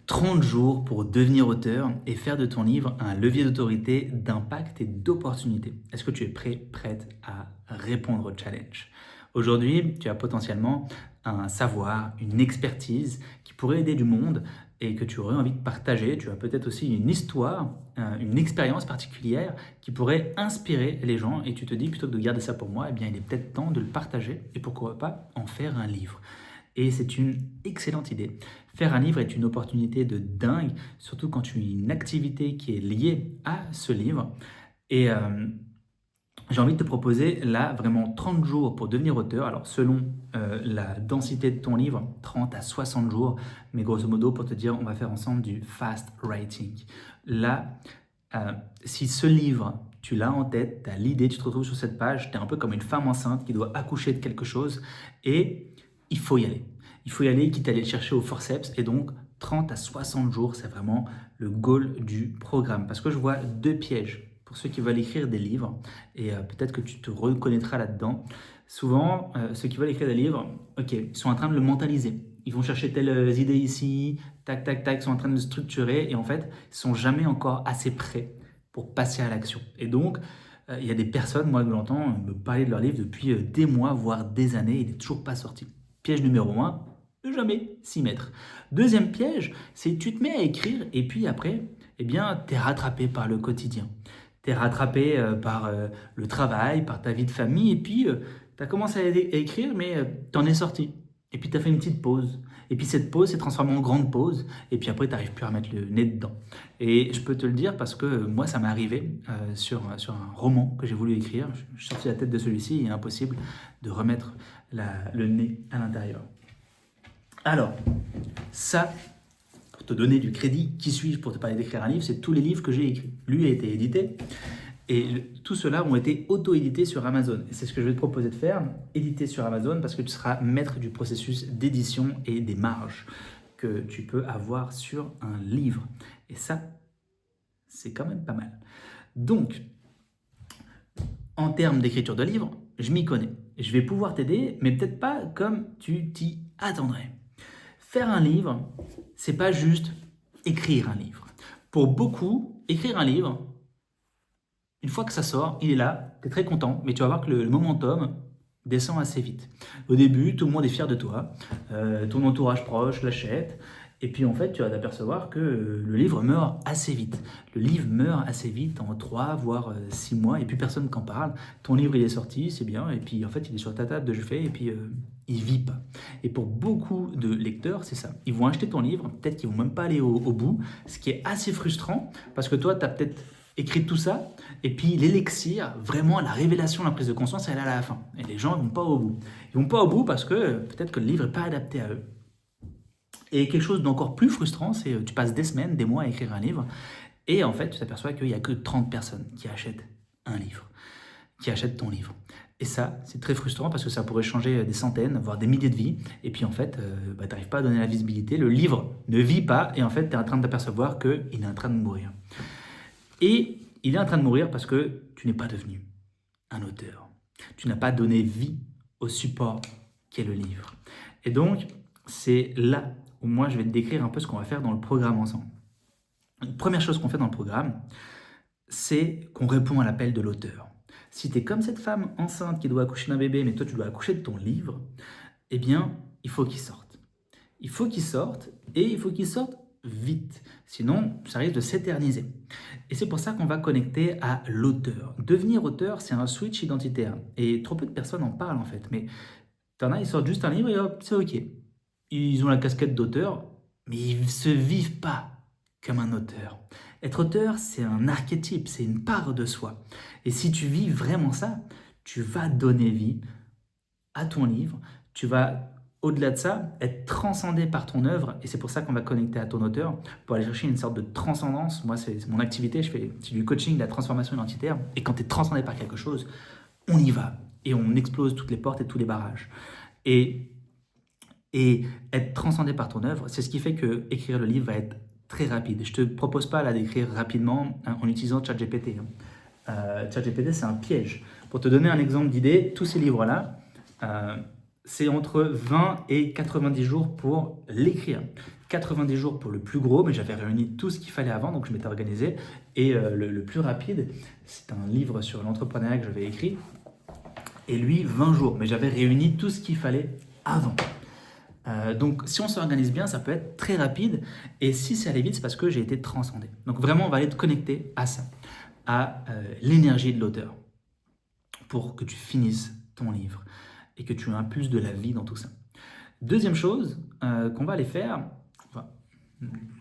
30 jours pour devenir auteur et faire de ton livre un levier d'autorité, d'impact et d'opportunité. Est-ce que tu es prêt, prête à répondre au challenge? Aujourd'hui, tu as potentiellement un savoir, une expertise qui pourrait aider du monde et que tu aurais envie de partager. Tu as peut-être aussi une histoire, une expérience particulière qui pourrait inspirer les gens et tu te dis plutôt que de garder ça pour moi, eh bien il est peut-être temps de le partager et pourquoi pas en faire un livre. Et c'est une excellente idée. Faire un livre est une opportunité de dingue, surtout quand tu as une activité qui est liée à ce livre. Et j'ai envie de te proposer là vraiment 30 jours pour devenir auteur. Alors selon la densité de ton livre, 30 à 60 jours, mais grosso modo pour te dire, on va faire ensemble du fast writing. Là, si ce livre, tu l'as en tête, tu as l'idée, tu te retrouves sur cette page, tu es un peu comme une femme enceinte qui doit accoucher de quelque chose et il faut y aller. Il faut y aller, quitte à aller le chercher au forceps. Et donc, 30 à 60 jours, c'est vraiment le goal du programme. Parce que je vois deux pièges pour ceux qui veulent écrire des livres. Et peut-être que tu te reconnaîtras là-dedans. Souvent, ceux qui veulent écrire des livres, ok, ils sont en train de le mentaliser. Ils vont chercher telles idées ici, tac, tac, tac, ils sont en train de le structurer. Et en fait, ils ne sont jamais encore assez prêts pour passer à l'action. Et donc, il y a des personnes, moi je l'entends, me parler de leur livre depuis des mois, voire des années, il n'est toujours pas sorti. Piège numéro un, ne jamais s'y mettre. Deuxième piège, c'est que tu te mets à écrire et puis après, eh bien, tu es rattrapé par le quotidien. Tu es rattrapé par le travail, par ta vie de famille et puis tu as commencé à écrire mais tu en es sorti. Et puis tu as fait une petite pause. Et puis cette pause s'est transformée en grande pause. Et puis après, tu n'arrives plus à mettre le nez dedans. Et je peux te le dire parce que moi, ça m'est arrivé sur un roman que j'ai voulu écrire. Je suis sorti la tête de celui-ci. Il est impossible de remettre le nez à l'intérieur. Alors, ça, pour te donner du crédit, qui suis-je pour te parler d'écrire un livre? C'est tous les livres que j'ai écrits. Lui a été édité et tout cela ont été auto-édités sur Amazon. Et c'est ce que je vais te proposer de faire, éditer sur Amazon parce que tu seras maître du processus d'édition et des marges que tu peux avoir sur un livre. Et ça, c'est quand même pas mal. Donc, en termes d'écriture de livre, je m'y connais. Je vais pouvoir t'aider, mais peut-être pas comme tu t'y attendrais. Faire un livre, c'est pas juste écrire un livre. Pour beaucoup, écrire un livre, une fois que ça sort, il est là, tu es très content, mais tu vas voir que le momentum descend assez vite. Au début, tout le monde est fier de toi, ton entourage proche l'achète, et puis en fait, tu vas t'apercevoir que le livre meurt assez vite. Le livre meurt assez vite, en 3 voire 6 mois, et puis personne qu'en parle. Ton livre, il est sorti, c'est bien, et puis en fait, il est sur ta table de chevet, et puis il vit pas. Et pour beaucoup de lecteurs, c'est ça. Ils vont acheter ton livre, peut-être qu'ils vont même pas aller au bout, ce qui est assez frustrant, parce que toi, tu as peut-être écrit tout ça, et puis l'élixir, vraiment la révélation, la prise de conscience, elle est à la fin. Et les gens ne vont pas au bout. Ils vont pas au bout parce que peut-être que le livre n'est pas adapté à eux. Et quelque chose d'encore plus frustrant, c'est tu passes des semaines, des mois à écrire un livre, et en fait, tu t'aperçois qu'il n'y a que 30 personnes qui achètent un livre, qui achètent ton livre. Et ça, c'est très frustrant parce que ça pourrait changer des centaines, voire des milliers de vies. Et puis en fait, tu n'arrives pas à donner la visibilité. Le livre ne vit pas et en fait, tu es en train de t'apercevoir qu'il est en train de mourir. Et il est en train de mourir parce que tu n'es pas devenu un auteur. Tu n'as pas donné vie au support qu'est le livre. Et donc, c'est là où moi, je vais te décrire un peu ce qu'on va faire dans le programme ensemble. Une première chose qu'on fait dans le programme, c'est qu'on répond à l'appel de l'auteur. Si tu es comme cette femme enceinte qui doit accoucher d'un bébé, mais toi, tu dois accoucher de ton livre, eh bien, il faut qu'il sorte. Il faut qu'il sorte et il faut qu'il sorte vite. Sinon, ça risque de s'éterniser. Et c'est pour ça qu'on va connecter à l'auteur. Devenir auteur, c'est un switch identitaire. Et trop peu de personnes en parlent en fait. Mais t'en as, ils sortent juste un livre et hop, c'est ok. Ils ont la casquette d'auteur, mais ils ne se vivent pas comme un auteur. Être auteur, c'est un archétype, c'est une part de soi. Et si tu vis vraiment ça, tu vas donner vie à ton livre, tu vas, au-delà de ça, être transcendé par ton œuvre, et c'est pour ça qu'on va connecter à ton auteur, pour aller chercher une sorte de transcendance. Moi, c'est mon activité, c'est du coaching, de la transformation identitaire, et quand tu es transcendé par quelque chose, on y va, et on explose toutes les portes et tous les barrages. Et être transcendé par ton œuvre, c'est ce qui fait que écrire le livre va être très rapide. Je ne te propose pas là d'écrire rapidement en utilisant ChatGPT. ChatGPT, c'est un piège. Pour te donner un exemple d'idée, tous ces livres-là, c'est entre 20 et 90 jours pour l'écrire. 90 jours pour le plus gros, mais j'avais réuni tout ce qu'il fallait avant, donc je m'étais organisé. Et le plus rapide, c'est un livre sur l'entrepreneuriat que j'avais écrit. Et lui, 20 jours, mais j'avais réuni tout ce qu'il fallait avant. Donc si on s'organise bien, ça peut être très rapide. Et si c'est allé vite, c'est parce que j'ai été transcendé. Donc vraiment, on va aller te connecter à ça, à l'énergie de l'auteur, pour que tu finisses ton livre et que tu impulses de la vie dans tout ça. Deuxième chose qu'on va aller faire,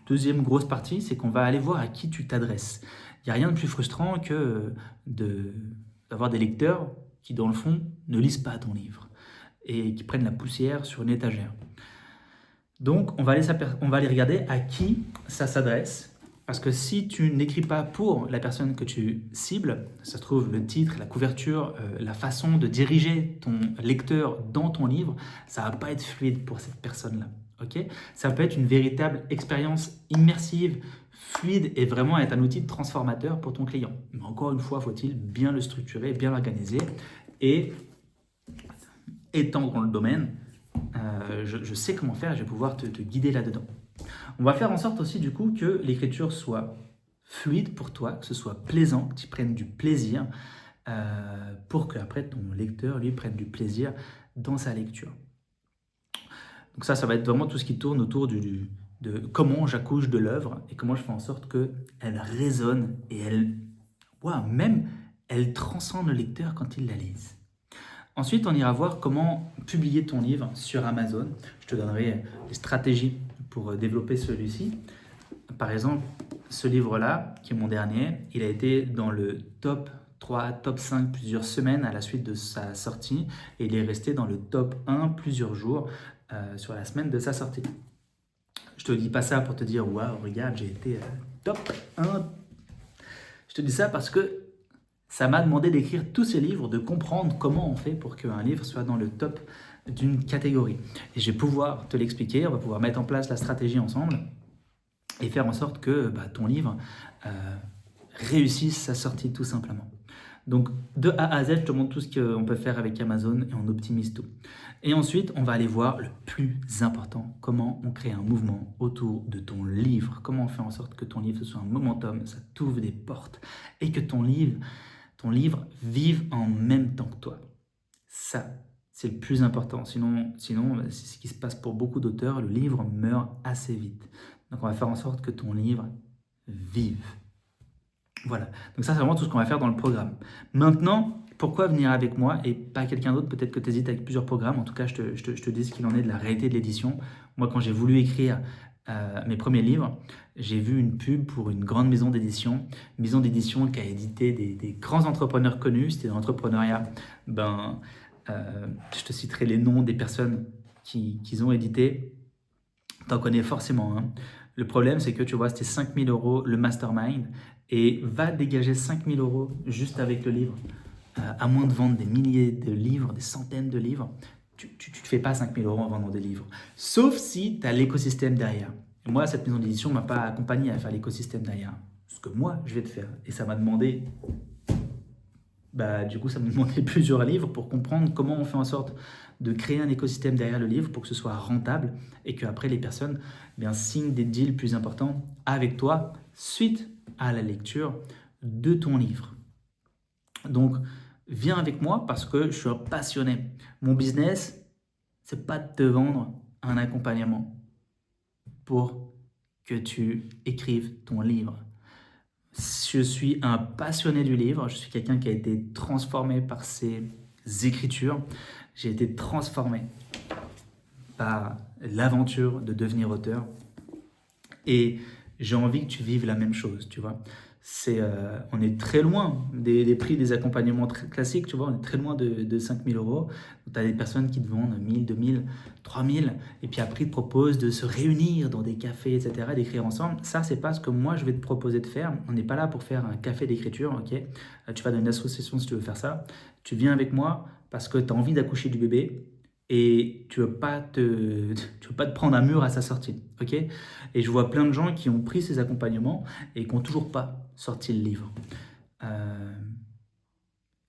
deuxième grosse partie, c'est qu'on va aller voir à qui tu t'adresses. Il n'y a rien de plus frustrant que d'avoir des lecteurs qui, dans le fond, ne lisent pas ton livre et qui prennent la poussière sur une étagère. Donc, on va aller regarder à qui ça s'adresse. Parce que si tu n'écris pas pour la personne que tu cibles, ça se trouve le titre, la couverture, la façon de diriger ton lecteur dans ton livre, ça va pas être fluide pour cette personne-là. Okay, ça peut être une véritable expérience immersive, fluide et vraiment être un outil transformateur pour ton client. Mais encore une fois, faut-il bien le structurer, bien l'organiser et étant dans le domaine, je sais comment faire, je vais pouvoir te guider là-dedans. On va faire en sorte aussi du coup que l'écriture soit fluide pour toi, que ce soit plaisant, que tu prennes du plaisir pour qu'après ton lecteur lui prenne du plaisir dans sa lecture. Donc ça va être vraiment tout ce qui tourne autour de comment j'accouche de l'œuvre et comment je fais en sorte qu'elle résonne et elle transcende le lecteur quand il la lise. Ensuite, on ira voir comment publier ton livre sur Amazon. Je te donnerai des stratégies pour développer celui-ci. Par exemple, ce livre-là, qui est mon dernier, il a été dans le top 3, top 5 plusieurs semaines à la suite de sa sortie et il est resté dans le top 1 plusieurs jours sur la semaine de sa sortie. Je te dis pas ça pour te dire « Waouh, regarde, j'ai été top 1 ». Je te dis ça parce que ça m'a demandé d'écrire tous ces livres, de comprendre comment on fait pour qu'un livre soit dans le top d'une catégorie. Et je vais pouvoir te l'expliquer, on va pouvoir mettre en place la stratégie ensemble et faire en sorte que ton livre réussisse sa sortie tout simplement. Donc de A à Z, je te montre tout ce qu'on peut faire avec Amazon et on optimise tout. Et ensuite, on va aller voir le plus important, comment on crée un mouvement autour de ton livre. Comment on fait en sorte que ton livre soit un momentum, ça t'ouvre des portes et que ton livre vive en même temps que toi. Ça, c'est le plus important. Sinon, c'est ce qui se passe pour beaucoup d'auteurs, le livre meurt assez vite. Donc on va faire en sorte que ton livre vive. Voilà, donc ça c'est vraiment tout ce qu'on va faire dans le programme. Maintenant, pourquoi venir avec moi et pas quelqu'un d'autre? Peut-être que tu hésites avec plusieurs programmes. En tout cas, je te dis ce qu'il en est de la réalité de l'édition. Moi, quand j'ai voulu écrire mes premiers livres, j'ai vu une pub pour une grande maison d'édition qui a édité des grands entrepreneurs connus. C'était dans l'entrepreneuriat. Je te citerai les noms des personnes qu'ils ont édité. Tu en connais forcément. Hein. Le problème, c'est que tu vois, c'était 5 000 € le mastermind et va dégager 5 000 € juste avec le livre. À moins de vendre des milliers de livres, des centaines de livres, tu ne te fais pas 5 000 € en vendant des livres. Sauf si tu as l'écosystème derrière. Et moi, cette maison d'édition ne m'a pas accompagné à faire l'écosystème derrière. Ce que moi, je vais te faire. Et ça m'a demandé... du coup, ça me demandait plusieurs livres pour comprendre comment on fait en sorte de créer un écosystème derrière le livre pour que ce soit rentable et qu'après les personnes signent des deals plus importants avec toi suite à la lecture de ton livre. Donc, viens avec moi parce que je suis un passionné. Mon business, c'est pas de te vendre un accompagnement pour que tu écrives ton livre. Je suis un passionné du livre, je suis quelqu'un qui a été transformé par ses écritures. J'ai été transformé par l'aventure de devenir auteur. Et j'ai envie que tu vives la même chose, tu vois. On est très loin des prix des accompagnements très classiques, tu vois. On est très loin de 5 000 €. Tu as des personnes qui te vendent 1 000, 2 000, 3 000. Et puis après, ils te proposent de se réunir dans des cafés, etc., d'écrire ensemble. Ça, c'est pas ce que moi, je vais te proposer de faire. On n'est pas là pour faire un café d'écriture, ok? Tu vas dans une association si tu veux faire ça. Tu viens avec moi parce que tu as envie d'accoucher du bébé et tu veux pas te prendre un mur à sa sortie, ok? Et je vois plein de gens qui ont pris ces accompagnements et qui n'ont toujours pas sorti le livre.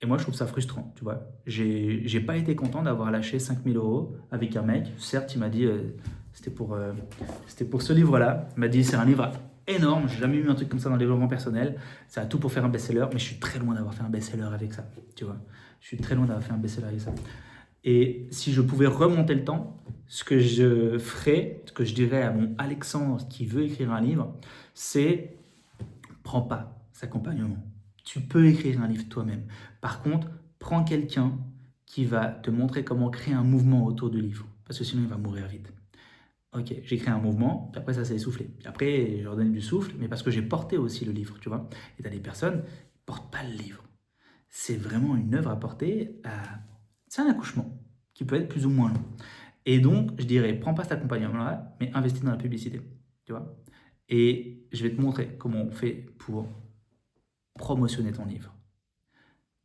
Et moi, je trouve ça frustrant, tu vois. J'ai pas été content d'avoir lâché 5 000 € avec un mec. Certes, il m'a dit C'était pour ce livre-là. Il m'a dit c'est un livre énorme, j'ai jamais eu un truc comme ça dans le développement personnel. Ça a tout pour faire un best-seller, mais je suis très loin d'avoir fait un best-seller avec ça. Tu vois, je suis très loin d'avoir fait un best-seller avec ça. Et si je pouvais remonter le temps, ce que je ferais, ce que je dirais à mon Alexandre qui veut écrire un livre, c'est prends pas cet accompagnement. Tu peux écrire un livre toi-même. Par contre, prends quelqu'un qui va te montrer comment créer un mouvement autour du livre, parce que sinon il va mourir vite. Ok, j'ai créé un mouvement, puis après ça s'est essoufflé. Puis après, je leur donne du souffle, mais parce que j'ai porté aussi le livre, tu vois. Et t'as des personnes qui portent pas le livre. C'est vraiment une œuvre à porter. C'est un accouchement qui peut être plus ou moins long. Et donc, je dirais, prends pas cet accompagnement-là, mais investis dans la publicité, tu vois. Et je vais te montrer comment on fait pour promotionner ton livre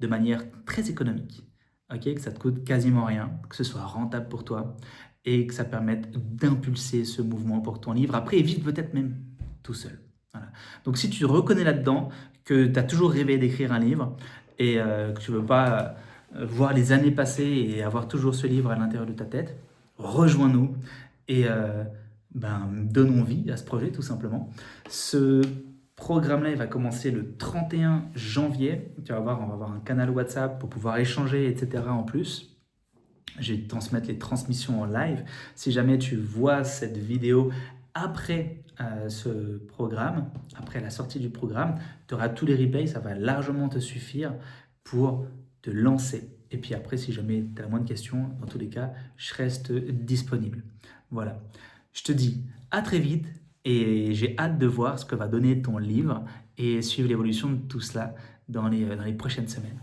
de manière très économique, ok, que ça te coûte quasiment rien, que ce soit rentable pour toi et que ça permette d'impulser ce mouvement pour ton livre. Après, évite peut-être même tout seul. Voilà. Donc si tu te reconnais là-dedans, que tu as toujours rêvé d'écrire un livre et que tu ne veux pas voir les années passer et avoir toujours ce livre à l'intérieur de ta tête, rejoins-nous et donnons vie à ce projet tout simplement. Ce programme-là, il va commencer le 31 janvier. Tu vas voir, on va avoir un canal WhatsApp pour pouvoir échanger, etc. en plus. Je vais te transmettre les transmissions en live. Si jamais tu vois cette vidéo après ce programme, après la sortie du programme, tu auras tous les replays, ça va largement te suffire pour te lancer. Et puis après, si jamais tu as la moindre question, dans tous les cas, je reste disponible. Voilà. Je te dis à très vite et j'ai hâte de voir ce que va donner ton livre et suivre l'évolution de tout cela dans les prochaines semaines.